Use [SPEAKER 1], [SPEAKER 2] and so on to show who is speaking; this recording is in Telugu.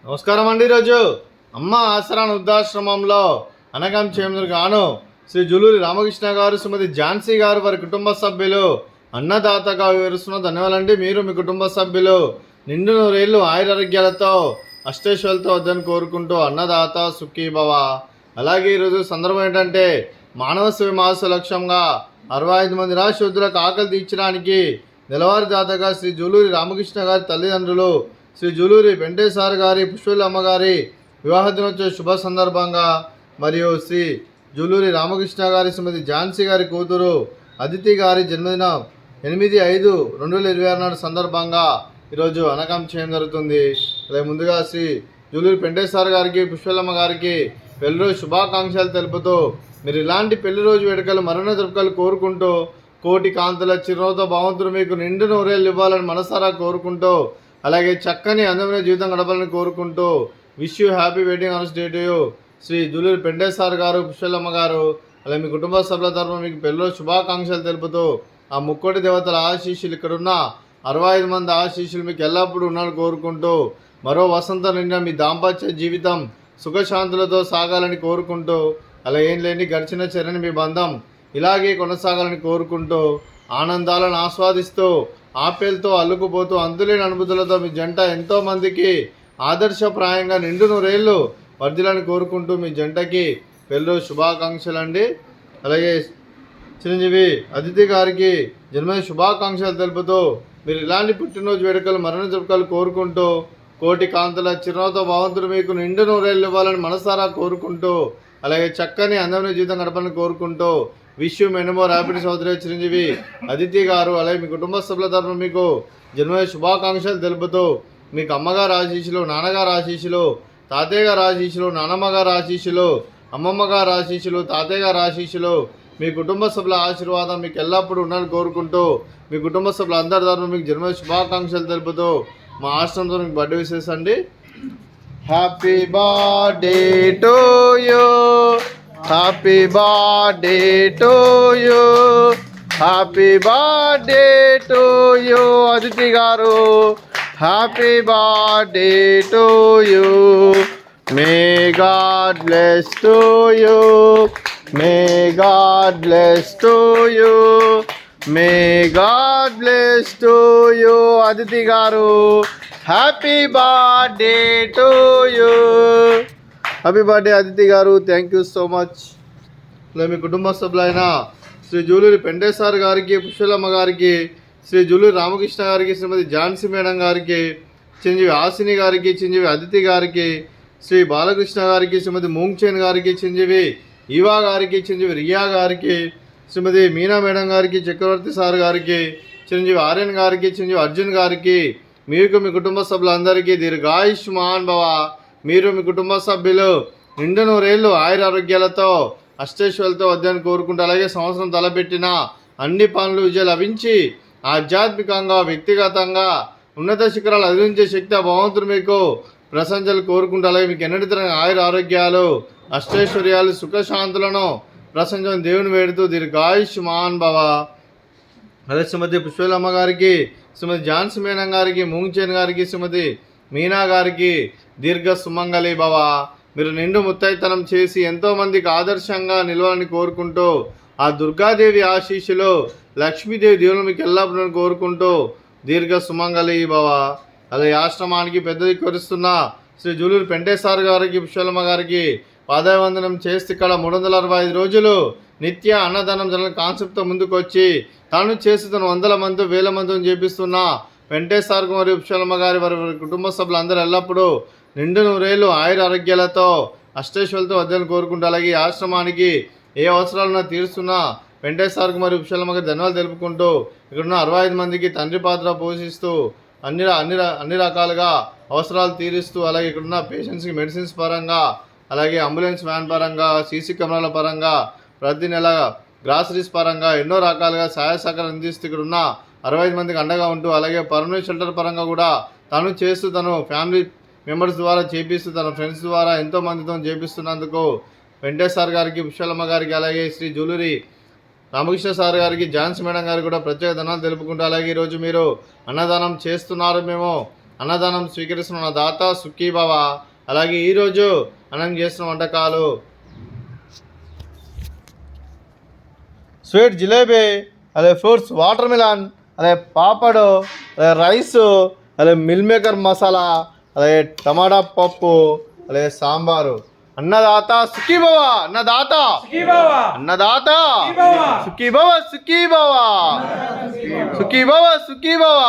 [SPEAKER 1] నమస్కారం అండి. ఈరోజు అమ్మ ఆసరా వృద్ధాశ్రమంలో అనగం చేయందుకు గాను శ్రీ జూలూరి రామకృష్ణ గారు, శ్రీమతి ఝాన్సీ గారు, వారి కుటుంబ సభ్యులు అన్నదాతగా వివరిస్తున్న ధన్యవాదాలండి. మీరు మీ కుటుంబ సభ్యులు నిండు నూరేళ్లు ఆయురారోగ్యాలతో అష్టైశ్వర్యాలతో వద్దని కోరుకుంటూ అన్నదాత సుఖీభవ. అలాగే ఈరోజు సందర్భం ఏంటంటే మానవ సేవ మాస లక్ష్యంగా 65 మంది నిరాశ్రయులకు ఆకలి తీర్చడానికి నెలవారీదాతగా శ్రీ జూలూరి రామకృష్ణ గారి తల్లిదండ్రులు శ్రీ జూలూరి వెంకటేశ్వర గారి, పుష్పల్లి అమ్మగారి వివాహ దినోత్సవ శుభ సందర్భంగా మరియు శ్రీ జూలూరి రామకృష్ణ గారి శ్రీమతి ఝాన్సీ గారి కూతురు అదితి గారి జన్మదినం 8/5/2026 నాడు సందర్భంగా ఈరోజు అనకం చేయడం జరుగుతుంది. అలాగే ముందుగా శ్రీ జూలూరి వెంకటేశ్వర గారికి, పుష్పల్లమ్మ గారికి పెళ్లి రోజు శుభాకాంక్షలు తెలుపుతూ మీరు ఇలాంటి పెళ్లి రోజు వేడుకలు మరణ జరుపుకలు కోరుకుంటూ కోటి కాంతుల చిరునవ్వుతో భగవంతుడు మీకు నిండు నూరేళ్ళు ఇవ్వాలని మనసారా కోరుకుంటూ అలాగే చక్కని అందమైన జీవితం గడపాలని కోరుకుంటూ wish you happy wedding anniversary to you Shri Juluri Venkateswara garu, Pushpallamma గారు. అలాగే మీ కుటుంబ సభ్యుల తరఫున మీకు పెళ్లిలో శుభాకాంక్షలు తెలుపుతూ ఆ ముక్కోటి దేవతల ఆశీస్సులు, ఇక్కడున్న 65 మంది ఆశీస్సులు మీకు ఎల్లప్పుడూ ఉన్నారని కోరుకుంటూ మరో వసంతం నిండా మీ దాంపత్య జీవితం సుఖశాంతులతో సాగాలని కోరుకుంటూ అలా ఏం లేని గడిచిన చర్యని మీ బంధం ఇలాగే కొనసాగాలని కోరుకుంటూ ఆనందాలను ఆస్వాదిస్తూ ఆప్యాయలతో అల్లుకుపోతూ అంతులేని అనుభూతులతో మీ జంట ఎంతోమందికి ఆదర్శప్రాయంగా నిండు నూరేళ్ళు వర్ధిలని కోరుకుంటూ మీ జంటకి పెళ్ళి శుభాకాంక్షలు అండి. అలాగే చిరంజీవి అదితి గారికి జన్మదిన శుభాకాంక్షలు తెలుపుతూ మీరు ఇలాంటి పుట్టినరోజు వేడుకలు మరణ జరుపుకలు కోరుకుంటూ కోటి కాంతుల చిరునవ్వుతో భగవంతుడు మీకు నిండు నూరేళ్ళు ఇవ్వాలని మనసారా కోరుకుంటూ అలాగే చక్కని అందమైన జీవితం గడపాలని కోరుకుంటూ wish you many more happy సోదరి చిరంజీవి అదితి గారు. అలాగే మీ కుటుంబ సభ్యుల తరఫున మీకు జన్మదిన శుభాకాంక్షలు తెలుపుతూ మీకు అమ్మగారు ఆశీస్సులు, నాన్నగారు ఆశీస్సులు, తాతయ్య గారు ఆశీస్సులు, నానమ్మ గారు ఆశీస్సులు, అమ్మమ్మ గారు ఆశీస్సులు, తాతయ్య గారు ఆశీస్సులు, మీ కుటుంబ సభ్యుల ఆశీర్వాదం మీకు ఎల్లప్పుడూ ఉండాలని కోరుకుంటూ మీ కుటుంబ సభ్యులు అందరి తరఫున మీకు జన్మదిన శుభాకాంక్షలు తెలుపుతూ మా ఆశ్రమంతో మీకు బర్త్డే విషెస్ అండి. Happy birthday to you, happy birthday to you, happy birthday to you Aditi garu, happy birthday to you. May God bless to you, may God bless to you, may God bless to you Aditi garu. Happy birthday to you. Happy birthday Aditi garu. Thank you so much. ఇలా మీ కుటుంబ సభ్యులైన శ్రీ జూలూరి వెంకటేశ్వర గారికి, పుష్పల్లమ్మ గారికి, శ్రీ జూలూరి రామకృష్ణ గారికి, శ్రీమతి ఝాన్సీ మేడం గారికి, చిరంజీవి హాసిని గారికి, చిరంజీవి అదితి గారికి, శ్రీ బాలకృష్ణ గారికి, శ్రీమతి మూంగ్చేన్ గారికి, చిరంజీవి ఈవా గారికి, చిరంజీవి రియా గారికి, శ్రీమతి మీనా మేడం గారికి, చక్రవర్తి సార్ గారికి, చిరంజీవి ఆర్యన్ గారికి, చిరంజీవి అర్జున్ గారికి, మీకు మీ కుటుంబ సభ్యులందరికీ దీర్ఘాయుష్మాన్ భవ. మీరు మీ కుటుంబ సభ్యులు నిండు నూరేళ్ళు ఆయురారోగ్యాలతో అష్టైశ్వర్యాలతో వద్దని కోరుకుంటూ అలాగే సంవత్సరం తలపెట్టిన అన్ని పనులు విజయం లభించి ఆధ్యాత్మికంగా, వ్యక్తిగతంగా ఉన్నత శిఖరాలు అధిరించే శక్తి ఆ భగవంతుడు మీకు ప్రశంసలు కోరుకుంటూ అలాగే మీకు ఎన్నటి తరగతి ఆయురారోగ్యాలు, అష్టైశ్వర్యాలు, సుఖశాంతులను ప్రశంసను దేవుని వేడుతూ దీర్ఘాయుష్మాన్ భవ. అదే శ్రీమతి పుష్పల్లమ్మ గారికి, శ్రీమతి ఝాన్సీ మేడం గారికి, మూంగ్చేన్ గారికి, శ్రీమతి మీనా గారికి దీర్ఘ సుమంగళి భవ. మీరు నిండు ముత్తైతనం చేసి ఎంతోమందికి ఆదర్శంగా నిలవాలని కోరుకుంటూ ఆ దుర్గాదేవి ఆశీస్సులు, లక్ష్మీదేవి దేవుని మీకు ఎల్లప్పుడూ కోరుకుంటూ దీర్ఘ సుమంగళి భవ. అలాగే ఆశ్రమానికి పెద్ద దిక్కువరిస్తున్న శ్రీ జూలూరి వెంకటేశ్వర గారికి, పుష్పల్లమ్మ గారికి పాదాభివందనం చేస్తే ఇక్కడ 365 రోజులు నిత్య అన్నదానం జరగ కాన్సెప్ట్తో ముందుకు వచ్చి తాను చేసి తను 100 మంది 1000 మందిని చేపిస్తున్న వెంకటేశ్వర మరియు పుష్పల్లమ్మ గారి వారి కుటుంబ సభ్యులందరూ ఎల్లప్పుడూ నిండు నూరేళ్ళు ఆయుర ఆరోగ్యాలతో అష్టైశ్వర్యాలతో వద్దని కోరుకుంటూ అలాగే ఆశ్రమానికి ఏ అవసరాలున్నా తీరుస్తున్న వెంకటేశ్వర మరియు పుష్పల్లమ్మ గారి ధన్యవాదాలు తెలుపుకుంటూ ఇక్కడున్న 65 మందికి తండ్రి పాత్ర పోషిస్తూ అన్ని రకాలుగా అవసరాలు తీరుస్తూ అలాగే ఇక్కడున్న పేషెంట్స్కి మెడిసిన్స్ పరంగా అలాగే అంబులెన్స్ వ్యాన్ పరంగా, సీసీ కెమెరాల పరంగా, ప్రతి నెల గ్రాసరీస్ పరంగా ఎన్నో రకాలుగా సహాయ సహకారం అందిస్తూ ఇక్కడ ఉన్న 65 మందికి అండగా ఉంటూ అలాగే పర్మనెంట్ షెల్టర్ పరంగా కూడా తను చేస్తూ తను ఫ్యామిలీ మెంబర్స్ ద్వారా చేపిస్తూ తన ఫ్రెండ్స్ ద్వారా ఎంతోమందితో చేపిస్తున్నందుకు వెంకటేశ్వర గారికి, పుష్పల్లమ్మ గారికి అలాగే శ్రీ జూలూరి రామకృష్ణ సార్ గారికి, ఝాన్సీ మేడం గారికి కూడా ప్రత్యేక ధన్యవాదాలు తెలుపుకుంటూ అలాగే ఈరోజు మీరు అన్నదానం చేస్తున్నారు. మేము అన్నదానం స్వీకరిస్తున్న దాత సుఖీభవ. అలాగే ఈరోజు మనం చేస్తున్న వంటకాలు స్వీట్ జిలేబీ, అలాగే ఫ్రూట్స్ వాటర్ మిలన్, అలాగే పాపడు, అలాగే రైసు, అలాగే మిల్ మేకర్ మసాలా, అలాగే టమాటా పప్పు, అలాగే సాంబారు. అన్నదాత సుఖీభవ, అన్నదాత అన్నదాత సుఖీభవ, సుఖీభవ, సుఖీభవ, సుఖీభవ.